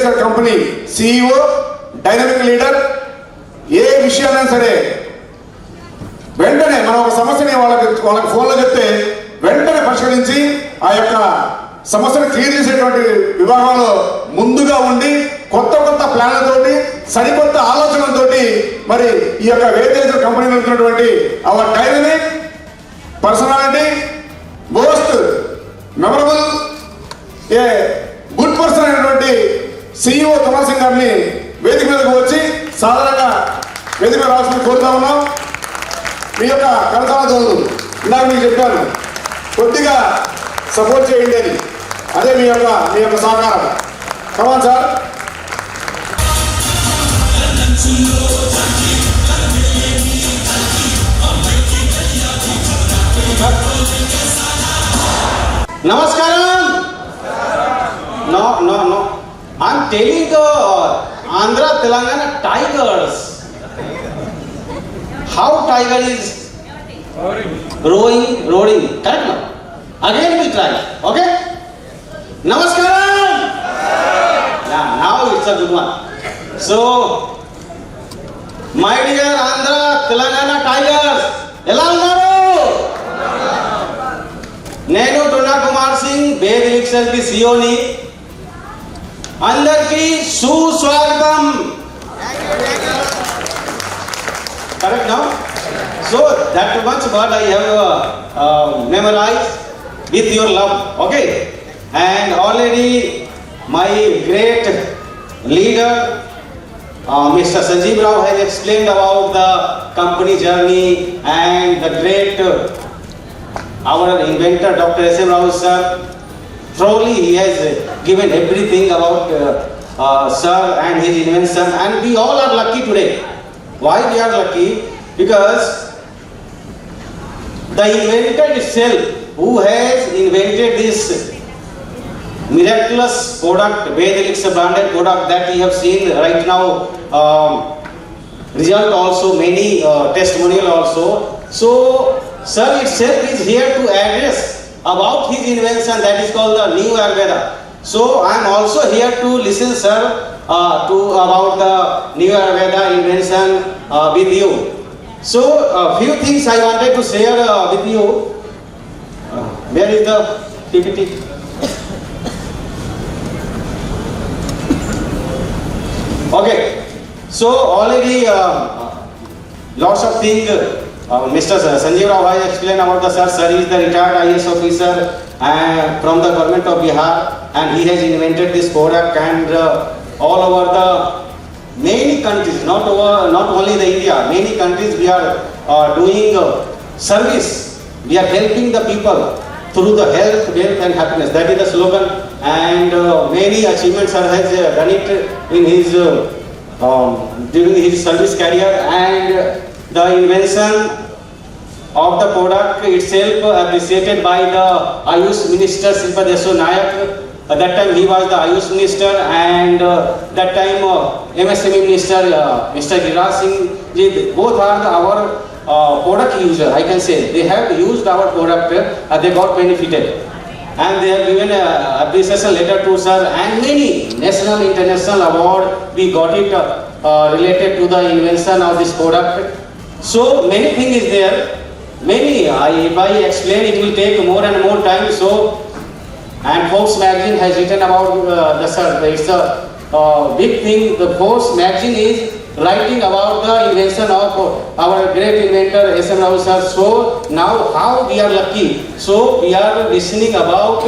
వేదికేశ్వర్ company CEO, dynamic leader. ఏ విషయాన్ని సరే వెంటనే మనం ఒక సమస్యని వాళ్ళకి ఫోన్లో చెప్తే వెంటనే పరిష్కరించి ఆ యొక్క సమస్యను క్లియర్ చేసేటువంటి విభాగంలో ముందుగా ఉండి కొత్త ప్లాన్లతోటి సరికొత్త ఆలోచనలతోటి మరి ఈ యొక్క వేదికేశ్వర్ కంపెనీలో ఉన్నటువంటి hour dynamic personality, most memorable, a good person అయినటువంటి CEO కమల్ సింగ్ గారిని వేదిక మీదకు వచ్చి సాధారణంగా వేదిక మీద రావాల్సింది కోరుతా ఉన్నాం. మీ యొక్క కనసాలతోళ్ళు ఇందాక మీకు చెప్పాను, కొద్దిగా సపోర్ట్ చేయండి అని. అదే మీ యొక్క సహకారం. Come on sir. Namaskaram. No. I'm telling the Andhra Telangana Tigers how tiger is roaring. Correct now? Again we try. Okay? Namaskaram. Yeah, now it's a good one. So, my dear Andhra Telangana Tigers, ela unnaru? నేను టున్నా Kumar Singh Ved elixir కి CEO ని. అందరికీ సుస్వాగతం. Correct now? So that much what I have memorized with your love. Okay? And already my great leader Mr. Sanjeev Rao has explained about the company journey and the great our inventor Dr. S.M. Rao sir. Truly he has given everything about sir and his invention, and we all are lucky today. Why we are lucky? Because the inventor itself who has invented this miraculous product, Ved Elixir branded product that we have seen right now, result also, many testimonial also. So sir itself is here to address about his invention that is called the New Ayurveda. So I am also here to listen sir to about the New Ayurveda invention with you. So a few things I wanted to share with you. Where is the PPT? Okay. So already lots of things Mr. Sanjeev Rao has explained about the sir. Sir is the retired IAS officer from the government of Bihar, and he has invented this product, and all over the many countries, not only the India, many countries we are doing service. We are helping the people through the health, wealth and happiness. That is the slogan, and many achievements sir has done it in his during his service career. And the invention of the product itself appreciated by the Ayush Minister Sripad Yeso Nayak. At that time he was the Ayush Minister, and that time MSME Minister Mr. Giriraj Singh ji, both are our product user. I can say they have used our product, they got benefited, and they have given a appreciation letter to sir, and many national international award we got it related to the invention of this product. So many things is there. Many, if I explain it will take more and more time. So, and Forbes magazine has written about the sir. It's a big thing. The Forbes magazine is writing about the invention of our great inventor S.M. Rao sir. So now how we are lucky. So we are listening about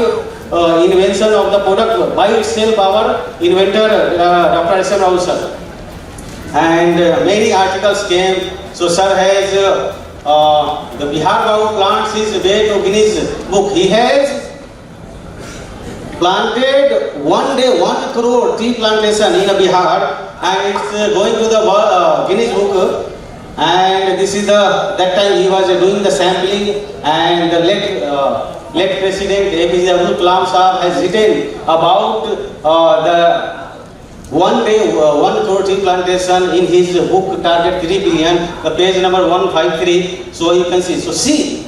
invention of the product by itself. Our inventor Dr. S.M. Rao sir. And many articles came. So sir has the Bihar Bao plants his way to Guinness book. He has planted one day 1 crore tree plantation in Bihar, and it's going to the Guinness book. And this is that time he was doing the sampling, and the late President APJ Abdul Kalam Sahab has written about the 1 day 1 crore tree plantation in his book Target 3 billion, the page number 153. So you can see. So see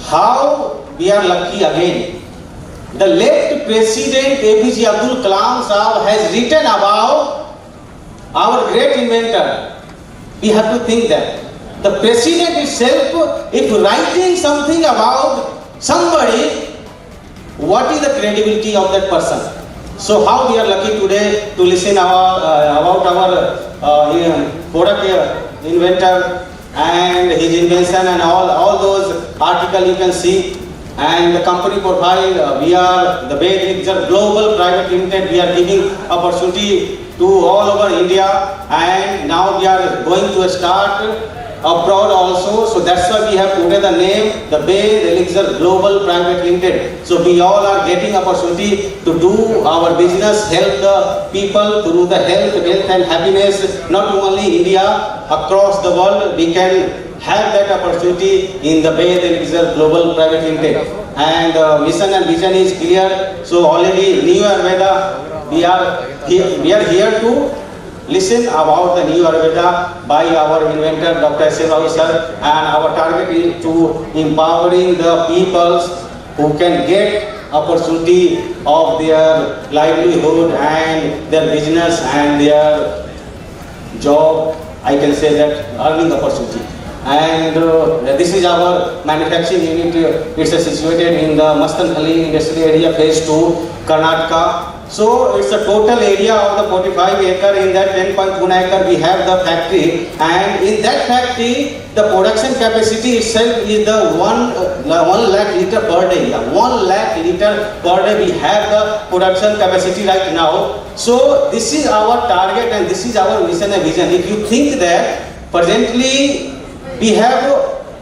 how we are lucky again. the late President APJ Abdul Kalam Sahab has written about our great inventor. We have to think that the President itself, if writing something about somebody, what is the credibility of that person? So how we are lucky today to listen about our product inventor and his invention and all those articles you can see. And the company profile, we are the Ved Elixir Global Private Limited. We are giving opportunity to all over India, and now we are going to start abroad also. So that's why we have put the name the Ved Elixir Global Private Limited. So we all are getting opportunity to do our business, help the people through the health, wealth and happiness. Not only India, across the world we can have that opportunity in the Ved Elixir Global Private Limited. And mission and vision is clear. So already New Ayurveda, we are here to listen about the New Ayurveda by our inventor Dr. S. Rao sir, and our target is to empowering the peoples who can get opportunity of their livelihood and their business and their job, I can say that earning opportunity. And this is our manufacturing unit. It's situated in the Mastanhalli Industrial Area Phase 2, Karnataka. So it's a total area of the 45 acre. In that 10.1 acre we have the factory, and in that factory the production capacity itself is the 1 lakh liter per day. 1 lakh liter per day we have the production capacity right now. So this is our target and this is our mission and vision. If you think that presently we have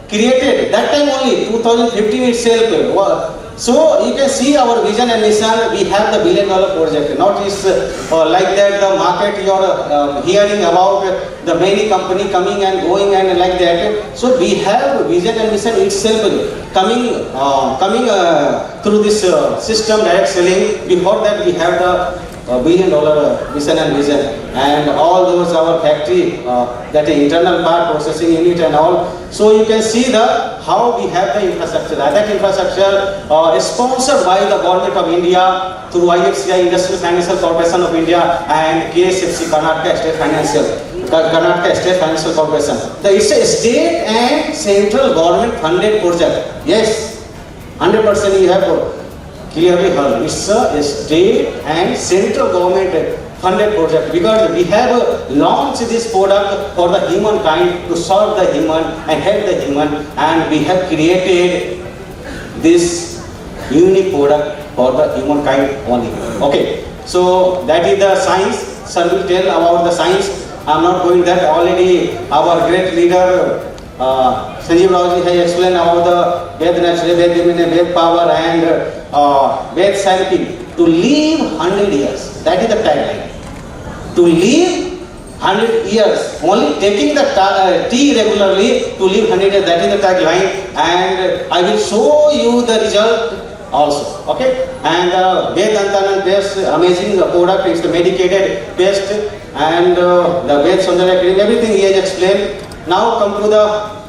created that time only 2015 itself. So you can see our vision and mission. We have the $1 billion project. Not is like that the market you are hearing about the many company coming and going and like that. So we have vision and mission itself coming through this system direct selling. Before that we have the $1 billion mission and vision, and all those our factory that internal part processing unit and all. So you can see the how we have the infrastructure. That infrastructure is sponsored by the government of India through IFCI, Industrial Financial Corporation of India, and KSFC, Karnataka State Financial Corporation. It's a state and central government funded project. Yes, 100% you have clearly heard. It's a state and central government funded project, because we have launched this product for the humankind, to serve the human and help the human, and we have created this unique product for the humankind only. Okay, so that is the science. Sir will tell about the science. I am not going that. Already our great leader Sanjeev Rao ji has explained about the Ved Natural, Ved Divine, Ved Power and Ved Sanity. To live 100 years, that is the tagline. To live 100 years, only taking the tea regularly to live 100 years, that is the tagline, and I will show you the result also. Okay, and Ved Antanand paste, amazing product. It's the medicated paste, and the Ved Sundarya cream, everything he has explained. Now come to the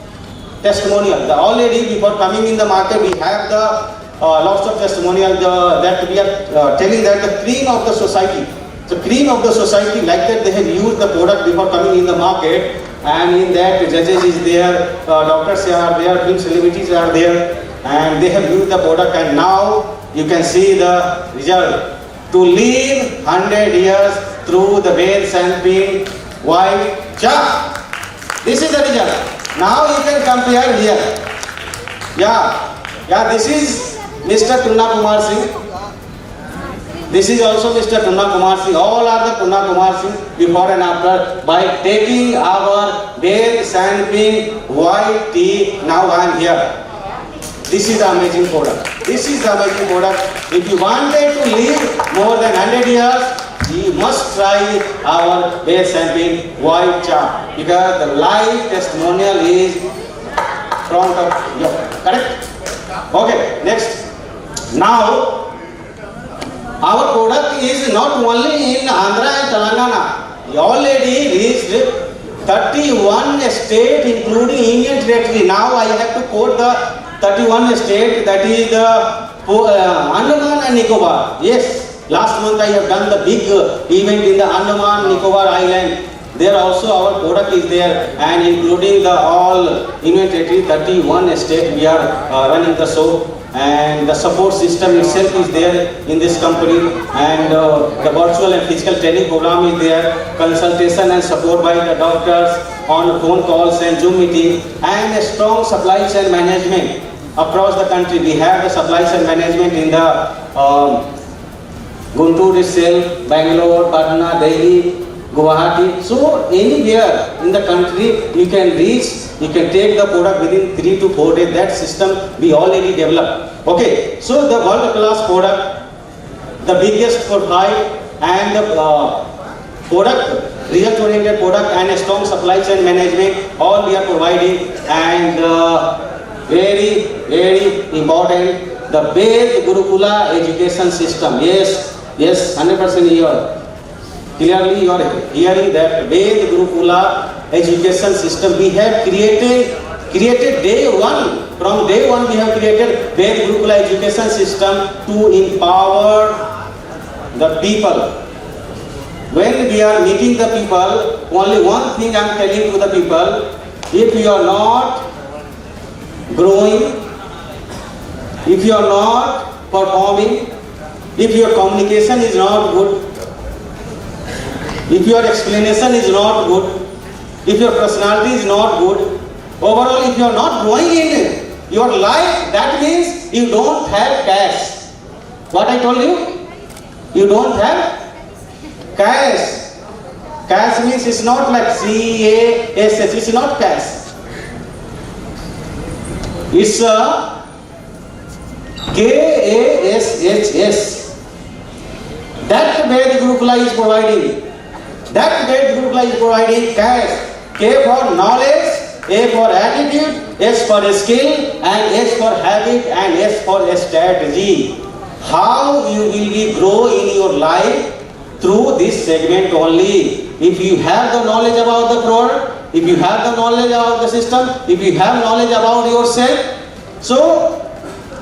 testimonial. Already before coming in the market, we have the lots of testimonial that we are telling that the cream of the society. The cream of the society, like that they have used the product before coming in the market, and in that judges is there, doctors are there, film celebrities are there, and they have used the product, and now you can see the result. To live 100 years through the Ved Sanpin White Cha. This is the result. Now you can compare here. Yeah, this is Mr. Tunna Kumar Singh. This is also Mr. Tunna Kumar Singh. All are the Tunna Kumar Singh before and after by taking our Ved Sanpin white tea. Now I am here. This is the amazing product. This is the amazing product. If you wanted to live more than 100 years, you must try our Ved Sanpin white cha, because the live testimonial is front of you. Correct? Okay, next. Now, our product is not only in Andhra and Telangana. We already reached 31 states including Indian territory. Now I have to quote the 31 state, that is the Andaman and Nicobar. Yes, last month I have done the big event in the Andaman Nicobar Island. There also our product is there, and including the all inventory 31 state we are running the show, and the support system itself is there in this company, and the virtual and physical training program is there, consultation and support by the doctors on phone calls and Zoom meeting, and a strong supply chain management across the country. We have the supply chain management in the Guntur itself, Bangalore, Patna, Delhi, Guwahati. So anywhere in the country you can reach, you can take the product within 3 to 4 days. That system we already developed. Okay, so the world class product, the biggest for high, and the product, result oriented product, and a strong supply chain management, all we are providing. And very, very important, the Ved Gurukula education system. Yes, 100% here. Clearly you are hearing that Ved Gurukula education system we have created day one. From day one we have created Ved Gurukula education system to empower the people. When we are meeting the people, only one thing I am telling to the people: if you are not growing, if you are not performing, if your communication is not good, if your explanation is not good, if your personality is not good, overall if you are not growing in your life, that means you don't have cash. What I told you? You don't have cash. Cash means it's not like C-A-S-S, it's not cash. It's a K-A-S-H-S. That Ved Gurukula is providing. That Ved Gurukula is providing cash. K for knowledge, A for attitude, S for skill, and S for habit, and S for strategy. How you will be grow in your life? Through this segment only. If you have the knowledge about the product, if you have the knowledge about the system, if you have knowledge about yourself, so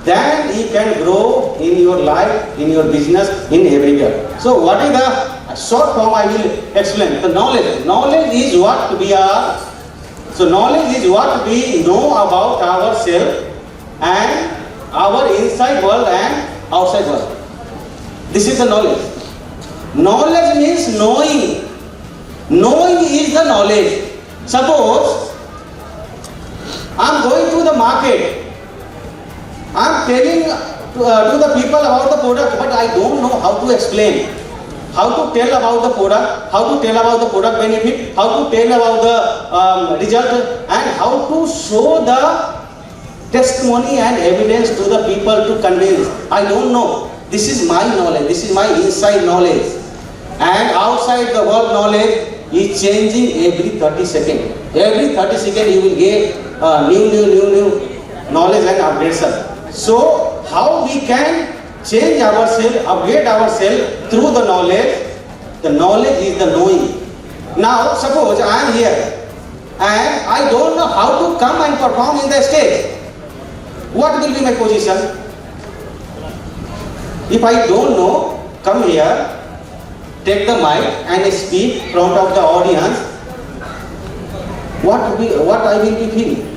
then you can grow in your life, in your business, in everywhere. So what is the short form I will explain? The knowledge. Knowledge is what we are. So knowledge is what we know about ourselves and our inside world and outside world. This is the knowledge. Knowledge means knowing. Knowing is the knowledge. Suppose I am going to the market. I am telling to the people about the product, but I don't know how to explain, how to tell about the product, how to tell about the product benefit, how to tell about the result, and how to show the testimony and evidence to the people to convince. I don't know. This is my knowledge. This is my inside knowledge. And outside the world knowledge is changing every 30 seconds. Every 30 seconds you will get new knowledge and updates. So how we can change ourselves, upgrade ourselves through the knowledge? The knowledge is the knowing. Now suppose I am here and I don't know how to come and perform in the stage. What will be my position? If I don't know, come here, take the mic and speak in front of the audience, what I will be feeling?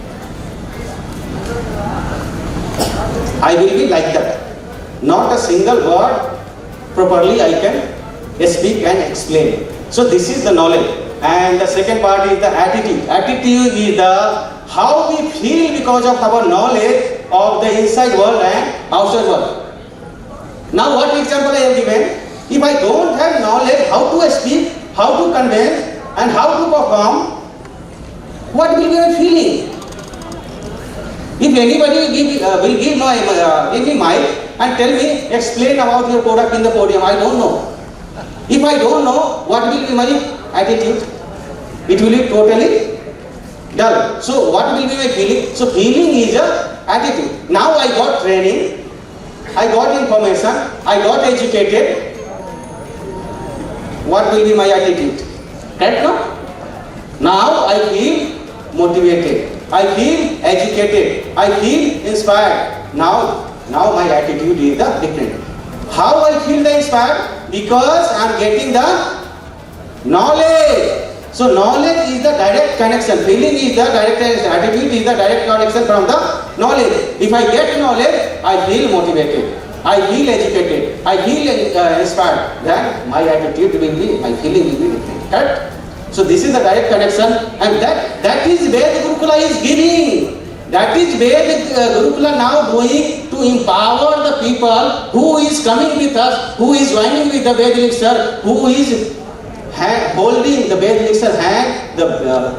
I will be like that. Not a single word properly I can speak and explain. So this is the knowledge. And the second part is the attitude. Attitude is the how we feel because of our knowledge of the inside world and outside world. Now what example I have given? If I don't have knowledge how to speak, how to convince, and how to perform, what will be my feeling? If anybody will give me mic and tell me, explain about your product in the podium, I don't know. If I don't know, what will be my attitude? It will be totally dull. So what will be my feeling? So feeling is a attitude. Now I got training, I got information, I got educated. What will be my attitude? Right now? Now I feel motivated, I feel educated, I feel inspired. Now Now my attitude is the different. How I feel the inspired? Because I am getting the knowledge. So knowledge is the direct connection. Feeling is the direct connection. Attitude is the direct connection from the knowledge. If I get knowledge, I feel motivated. I feel educated. I feel inspired. Then my attitude will be, my feeling will be different. Correct? So this is the direct connection, and that is where the Gurukula is giving. That is where the Gurukula now doing to empower the people who is coming with us, who is joining with the Ved Elixir, who is holding the Ved Elixir hand. The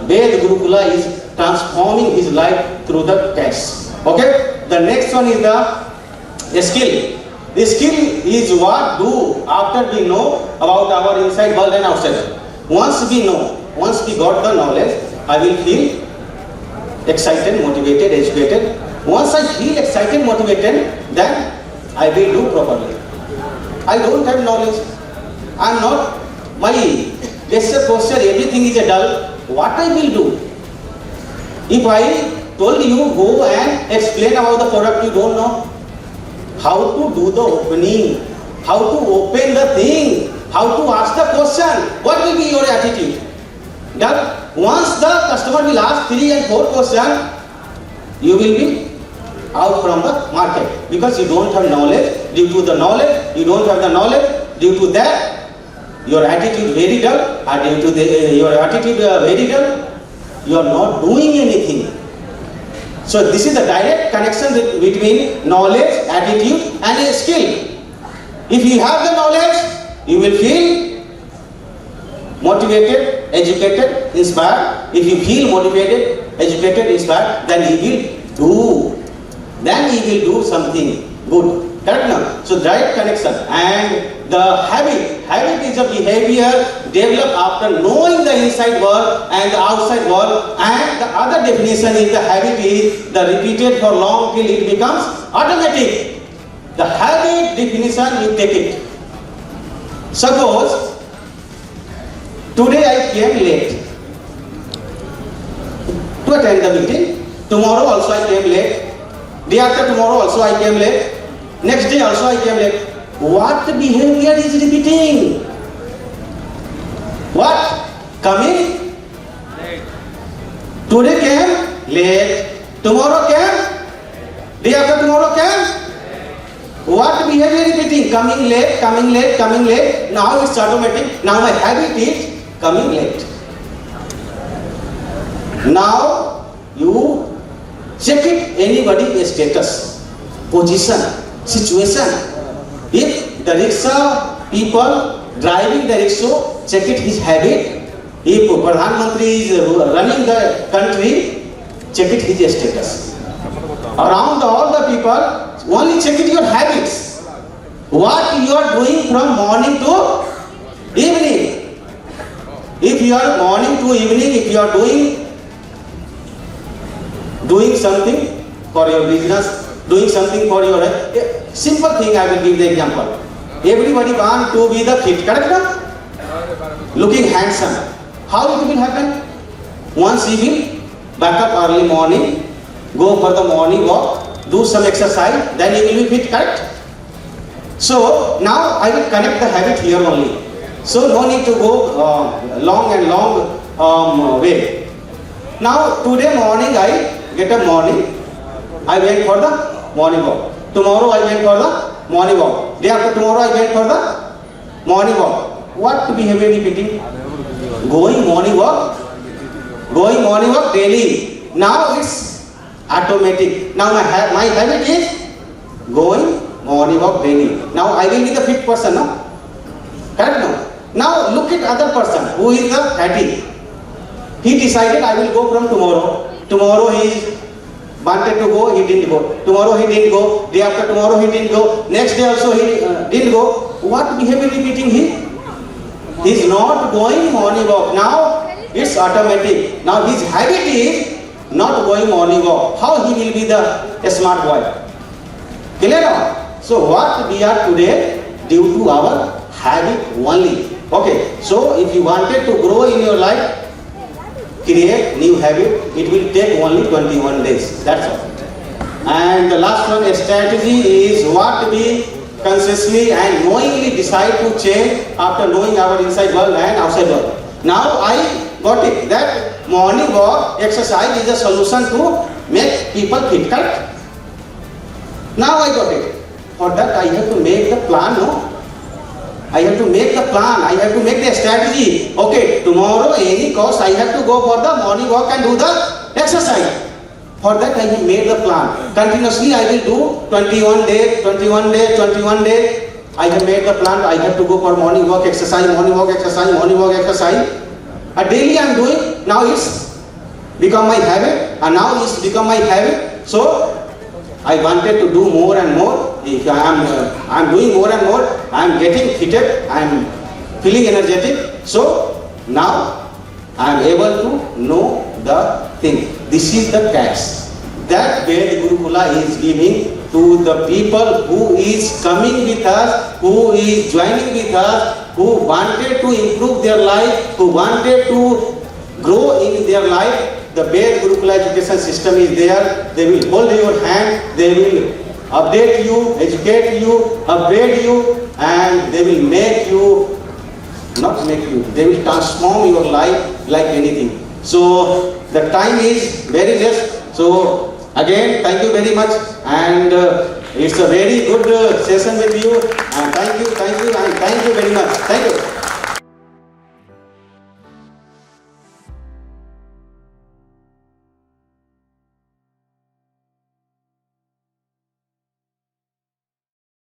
Ved Gurukula is transforming his life through the text. Okay? The next one is the skill. The skill is what do after we know about our inside world and outside. Once we know, once we got the knowledge, I will feel excited, motivated, educated. Once I feel excited, motivated, then I will do properly. I don't have knowledge. I am not, my gesture, posture, everything is a dull. What I will do? If I told you go and explain about the product, you don't know how to do the opening, how to open the thing, how to ask the question, what will be your attitude? That once the customer will ask 3 and 4 questions, you will be out from the market because you don't have knowledge. Due to the knowledge, you don't have the knowledge. Due to that, your attitude very dull. Due to your attitude very dull, you are not doing anything. So this is the direct connection between knowledge, attitude, and skill. If you have the knowledge, you will feel motivated, educated, inspired. If you feel motivated, educated, inspired, then you will do. Then you will do something good. Correct now? So direct connection. And the habit. Habit is a behavior developed after knowing the inside world and the outside world. And the other definition is the habit is the repeated for long till it becomes automatic. The habit definition, you take it. Suppose today I came late to attend the meeting. Tomorrow also I came late. Day after tomorrow also I came late. Next day also I came late. What behavior is repeating? What? Coming? Late. Today came late. Tomorrow came? Day after tomorrow came? What behavior repeating? Coming late, coming late, coming late. Now it's automatic. Now my habit is coming late. Now you check it, anybody's status, position, situation. If the rickshaw people driving the rickshaw, check it his habit. If Pradhan Mantri is running the country, check it his status. Around all the people, only check it your habits. What you are doing from morning to evening. If you are morning to evening, if you are doing something for your business, doing something for your simple thing, I will give the example. Everybody want to be the fit, correct? Looking handsome. How it will happen? Once you will back up early morning, go for the morning walk, do some exercise, then you will be fit, correct? So now I will connect the habit here only. So no need to go long way. Now today morning I get up morning, I went for the morning walk. Tomorrow I went for the morning walk. Day after tomorrow I went for the morning walk. What behavior repeating? Going morning walk daily. Now it's automatic. Now my habit is going morning walk daily. Now I will be the fit person, no? Correct, no? Now look at other person who is the fatty. He decided I will go from tomorrow. Tomorrow he wanted to go, he didn't go. Tomorrow he didn't go. Day after tomorrow he didn't go. Next day also he didn't go. What behavior repeating he? He is not going morning walk. Now it's automatic. Now his habit is not going morning walk. How he will be the smart boy? Clear now? So what we are today due to our habit only. Okay. So if you wanted to grow in your life, create new habit, it will take only 21 days. That's all. And the last one, a strategy is what we consciously and knowingly decide to change after knowing our inside world and outside world. Now I got it that morning walk exercise is a solution to make people fit, correct? Now I got it. For that I have to make the plan, no? I have to make the plan, I have to make the strategy. Okay, tomorrow any cost I have to go for the morning walk and do the exercise. For that I have made the plan. Continuously I will do 21 days, 21 days, 21 days. I have made the plan, I have to go for morning walk exercise, morning walk exercise, morning walk exercise. Daily I am doing, now it's become my habit and now it's become my habit. So I wanted to do more and more. If I am doing more and more, I am getting fitted, I am feeling energetic. So now I am able to know the thing. This is the tax that Ved Gurukula is giving to the people who is coming with us, who is joining with us, who wanted to improve their life, who wanted to grow in their life. The Ved Gurukula education system is there. They will hold your hand, they will update you, educate you, upgrade you, and they will make you, not make you, they will transform your life like anything. So the time is very less. So again, thank you very much, and it's a very good session with you. And thank you, and thank you very much. Thank you.